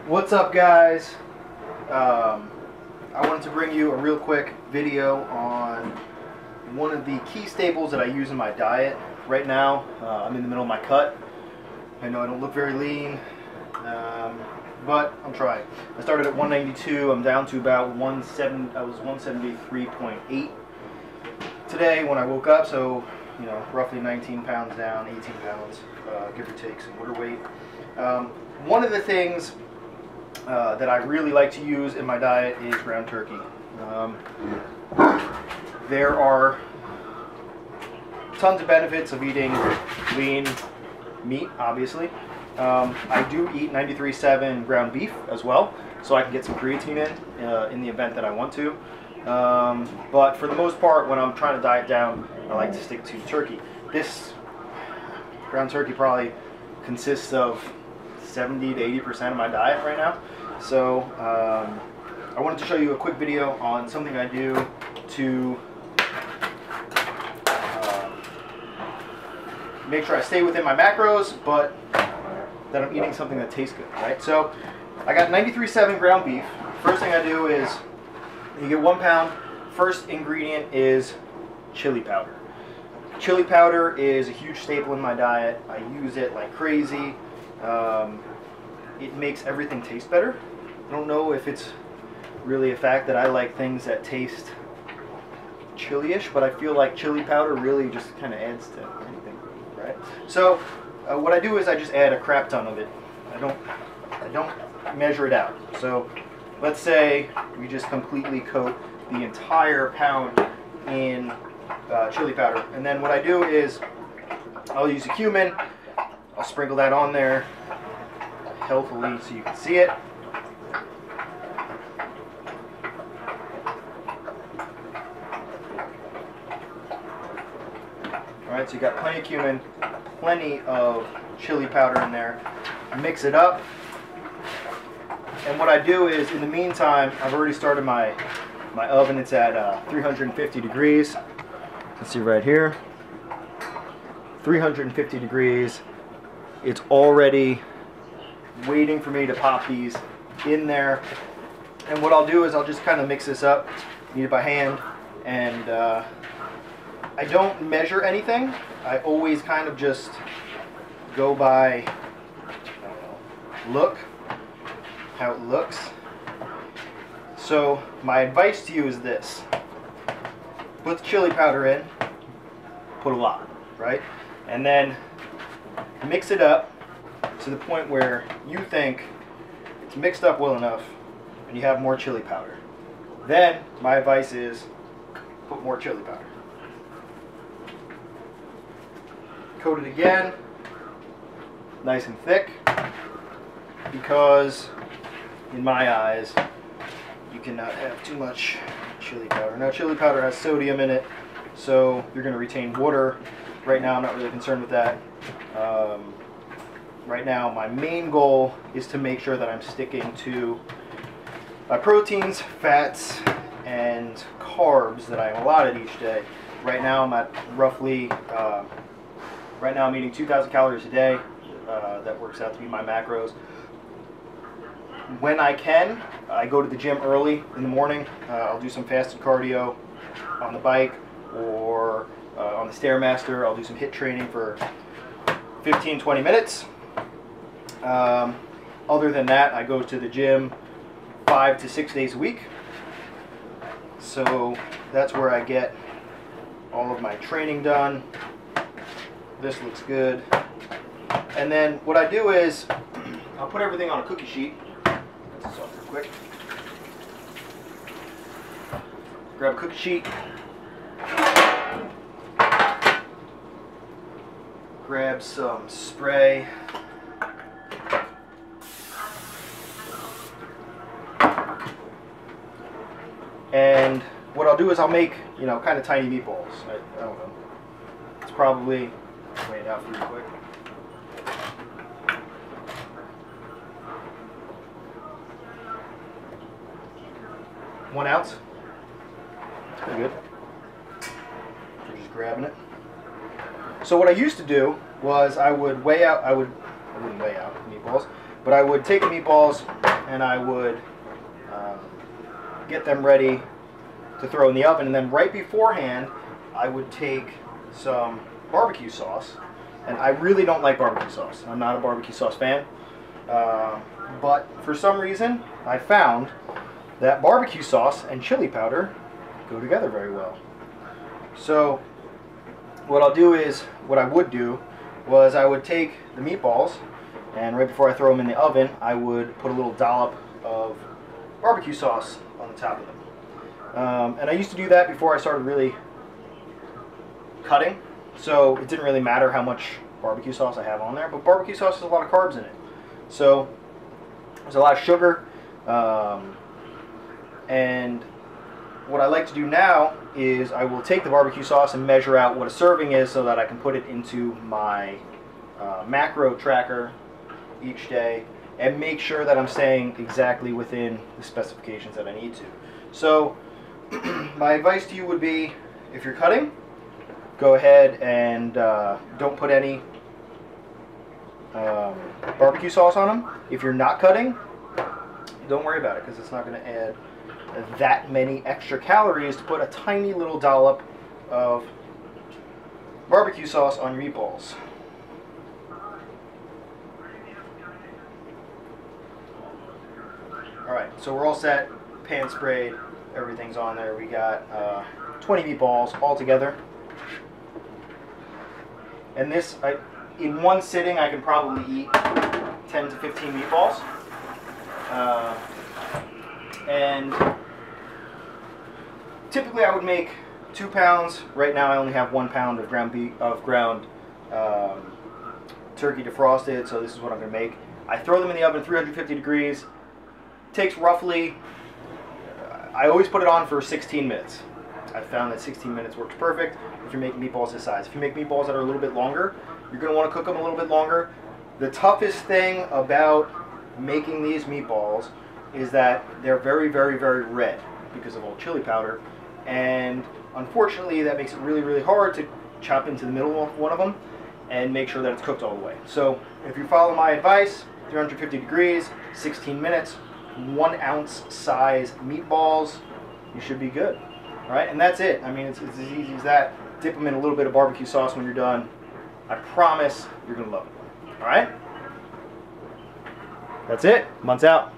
What's up, guys? I wanted to bring you a real quick video on one of the key staples that I use in my diet. Right now, I'm in the middle of my cut. I know I don't look very lean, but I'm trying. I started at 192. I'm down to about 170. I was 173.8 today when I woke up. So, you know, roughly 19 pounds down, 18 pounds, give or take some water weight. One of the things that I really like to use in my diet is ground turkey. There are tons of benefits of eating lean meat, obviously. I do eat 93.7 ground beef as well, so I can get some creatine in the event that I want to. But for the most part, when I'm trying to diet down, I like to stick to turkey. This ground turkey probably consists of 70 to 80% of my diet right now. So I wanted to show you a quick video on something I do to make sure I stay within my macros, but that I'm eating something that tastes good, right? So I got 93.7 ground beef. First thing I do is, you get 1 pound. First ingredient is chili powder. Chili powder is a huge staple in my diet. I use it like crazy. It makes everything taste better. I don't know if it's really a fact that I like things that taste chili-ish, but I feel like chili powder really just kind of adds to anything, right? So what I do is I just add a crap ton of it. I don't measure it out. So let's say we just completely coat the entire pound in chili powder, and then what I do is I'll use a cumin. I'll sprinkle that on there healthily so you can see it. Alright, so you got plenty of cumin, plenty of chili powder in there. Mix it up. And what I do is, in the meantime, I've already started my oven. It's at 350 degrees. You can see right here. 350 degrees. It's already waiting for me to pop these in there. And what I'll do is I'll just kind of mix this up, eat it by hand, and I don't measure anything. I always kind of just go by look, how it looks. So my advice to you is this: put the chili powder in, put a lot, right? And then mix it up to the point where you think it's mixed up well enough and you have more chili powder. Then my advice is put more chili powder. Coat it again, nice and thick, because in my eyes you cannot have too much chili powder. Now, chili powder has sodium in it, so you're going to retain water. Right now I'm not really concerned with that. Right now my main goal is to make sure that I'm sticking to my proteins, fats, and carbs that I'm allotted each day. Right now I'm at roughly, right now I'm eating 2,000 calories a day. That works out to be my macros. When I can, I go to the gym early in the morning. I'll do some fasted cardio on the bike or on the Stairmaster. I'll do some HIIT training for 15-20 minutes. Other than that, I go to the gym 5 to 6 days a week. So that's where I get all of my training done. This looks good. And then what I do is I'll put everything on a cookie sheet. Get this off real quick. Grab a cookie sheet. Grab some spray. And what I'll do is I'll make, you know, kind of tiny meatballs. I don't know. It's probably, weigh it out for you quick. One ounce. Pretty good. I'm just grabbing it. So what I used to do was I would weigh out, I wouldn't weigh out meatballs, but I would take the meatballs, and I would get them ready to throw in the oven. And then right beforehand, I would take some barbecue sauce. And I really don't like barbecue sauce. I'm not a barbecue sauce fan. But for some reason, I found that barbecue sauce and chili powder go together very well. So what I'll do is, what I would do was I would take the meatballs, and right before I throw them in the oven, I would put a little dollop of barbecue sauce on the top of them. And I used to do that before I started really cutting, so it didn't really matter how much barbecue sauce I have on there, but barbecue sauce has a lot of carbs in it. So there's a lot of sugar, and what I like to do now is I will take the barbecue sauce and measure out what a serving is so that I can put it into my macro tracker each day and make sure that I'm staying exactly within the specifications that I need to. So my advice to you would be, if you're cutting, go ahead and don't put any barbecue sauce on them. If you're not cutting, don't worry about it, because it's not going to add that many extra calories to put a tiny little dollop of barbecue sauce on your meatballs. Alright, so we're all set. Pan sprayed, everything's on there. We got 20 meatballs all together. And this, in one sitting, I can probably eat 10 to 15 meatballs. And typically I would make 2 pounds. Right now I only have 1 pound of ground turkey defrosted, so this is what I'm going to make. I throw them in the oven at 350 degrees. Takes roughly, I always put it on for 16 minutes. I found that 16 minutes works perfect if you're making meatballs this size. If you make meatballs that are a little bit longer, you're going to want to cook them a little bit longer. The toughest thing about making these meatballs is that they're very, very, very red because of all chili powder, and unfortunately that makes it really, really hard to chop into the middle of one of them and make sure that it's cooked all the way. So if you follow my advice, 350 degrees, 16 minutes, 1 ounce size meatballs, you should be good. Alright, and that's it. I mean, it's as easy as that. Dip them in a little bit of barbecue sauce when you're done. I promise you're going to love it. Alright? That's it. Month's out.